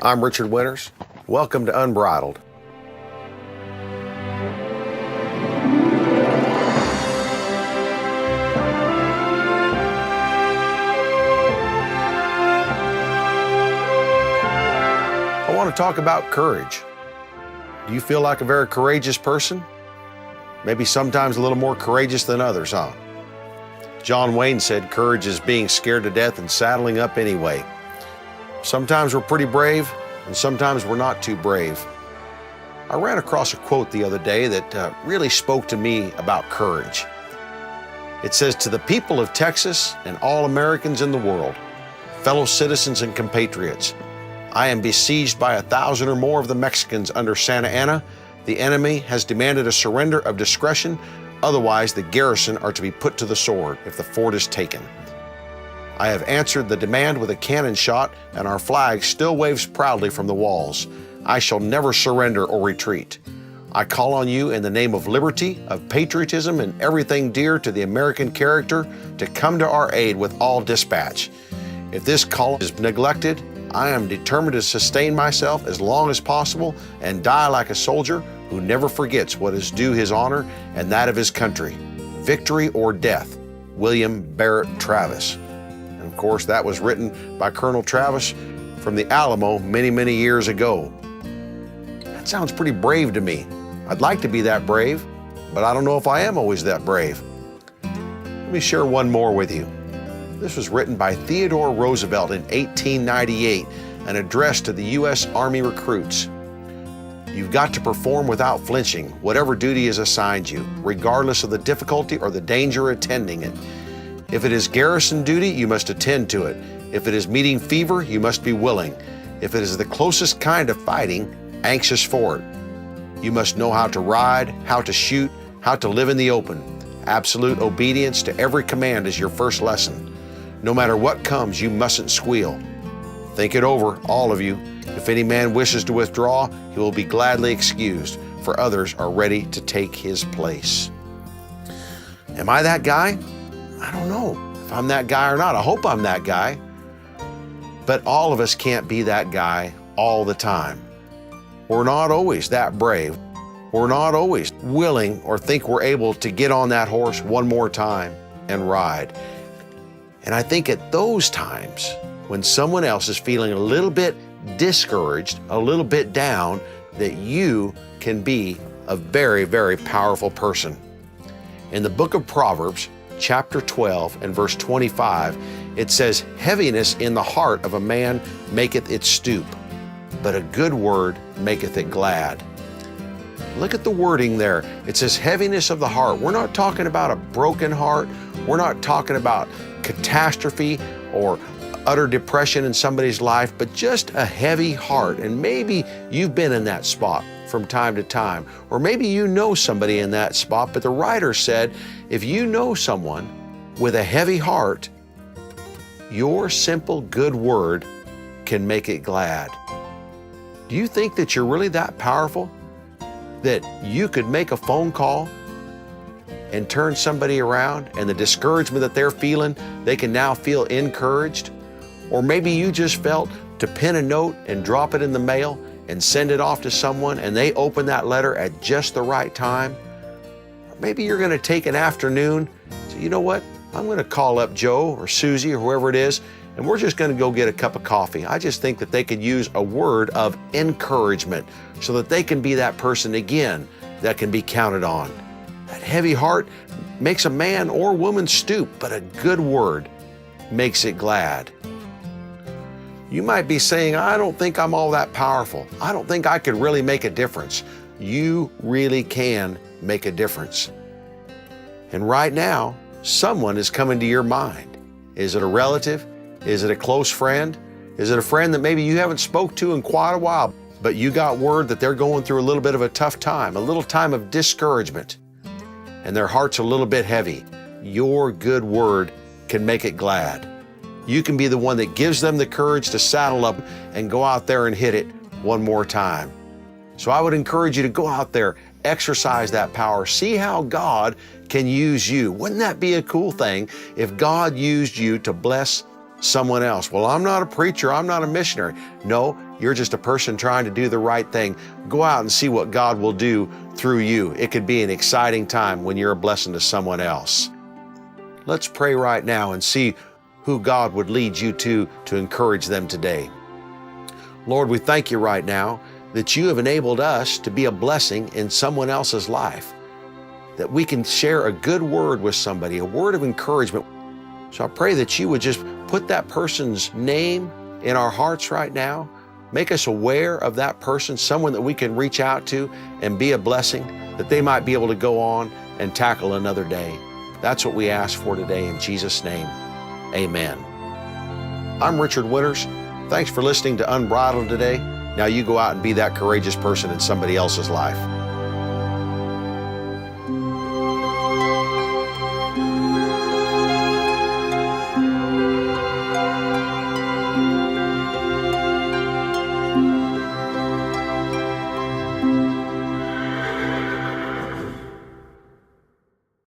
I'm Richard Winters. Welcome to Unbridled. I want to talk about courage. Do you feel like a very courageous person? Maybe sometimes a little more courageous than others, huh? John Wayne said courage is being scared to death and saddling up anyway. Sometimes we're pretty brave, and sometimes we're not too brave. I ran across a quote the other day that really spoke to me about courage. It says, "To the people of Texas and all Americans in the world, fellow citizens and compatriots, I am besieged by 1,000 or more of the Mexicans under Santa Anna. The enemy has demanded a surrender of discretion, otherwise the garrison are to be put to the sword if the fort is taken. I have answered the demand with a cannon shot, and our flag still waves proudly from the walls. I shall never surrender or retreat. I call on you in the name of liberty, of patriotism, and everything dear to the American character to come to our aid with all dispatch. If this call is neglected, I am determined to sustain myself as long as possible and die like a soldier who never forgets what is due his honor and that of his country. Victory or death, William Barrett Travis." And of course, that was written by Colonel Travis from the Alamo many, many years ago. That sounds pretty brave to me. I'd like to be that brave, but I don't know if I am always that brave. Let me share one more with you. This was written by Theodore Roosevelt in 1898, an address to the U.S. Army recruits. "You've got to perform without flinching whatever duty is assigned you, regardless of the difficulty or the danger attending it. If it is garrison duty, you must attend to it. If it is meeting fever, you must be willing. If it is the closest kind of fighting, anxious for it. You must know how to ride, how to shoot, how to live in the open. Absolute obedience to every command is your first lesson. No matter what comes, you mustn't squeal. Think it over, all of you. If any man wishes to withdraw, he will be gladly excused, for others are ready to take his place." Am I that guy? I don't know if I'm that guy or not. I hope I'm that guy. But all of us can't be that guy all the time. We're not always that brave. We're not always willing or think we're able to get on that horse one more time and ride. And I think at those times, when someone else is feeling a little bit discouraged, a little bit down, that you can be a very, very powerful person. In the book of Proverbs, chapter 12 and verse 25, it says, "Heaviness in the heart of a man maketh it stoop, but a good word maketh it glad." Look at the wording there. It says heaviness of the heart. We're not talking about a broken heart. We're not talking about catastrophe or utter depression in somebody's life, but just a heavy heart. And maybe you've been in that spot from time to time, or maybe you know somebody in that spot, but the writer said, if you know someone with a heavy heart, your simple good word can make it glad. Do you think that you're really that powerful that you could make a phone call and turn somebody around, and the discouragement that they're feeling, they can now feel encouraged? Or maybe you just felt to pen a note and drop it in the mail and send it off to someone, and they open that letter at just the right time. Or maybe you're going to take an afternoon, so you know what, I'm going to call up Joe or Susie or whoever it is, and we're just going to go get a cup of coffee. I just think that they could use a word of encouragement so that they can be that person again that can be counted on. That heavy heart makes a man or woman stoop, but a good word makes it glad. You might be saying, I don't think I'm all that powerful. I don't think I could really make a difference. You really can make a difference. And right now, someone is coming to your mind. Is it a relative? Is it a close friend? Is it a friend that maybe you haven't spoke to in quite a while, but you got word that they're going through a little bit of a tough time, a little time of discouragement, and their heart's a little bit heavy? Your good word can make it glad. You can be the one that gives them the courage to saddle up and go out there and hit it one more time. So I would encourage you to go out there, exercise that power, see how God can use you. Wouldn't that be a cool thing if God used you to bless someone else? Well, I'm not a preacher, I'm not a missionary. No, you're just a person trying to do the right thing. Go out and see what God will do through you. It could be an exciting time when you're a blessing to someone else. Let's pray right now and see who God would lead you to encourage them today. Lord, we thank you right now that you have enabled us to be a blessing in someone else's life, that we can share a good word with somebody, a word of encouragement. So I pray that you would just put that person's name in our hearts right now. Make us aware of that person, someone that we can reach out to and be a blessing, that they might be able to go on and tackle another day. That's what we ask for today in Jesus' name. Amen. I'm Richard Winters. Thanks for listening to Unbridled today. Now you go out and be that courageous person in somebody else's life.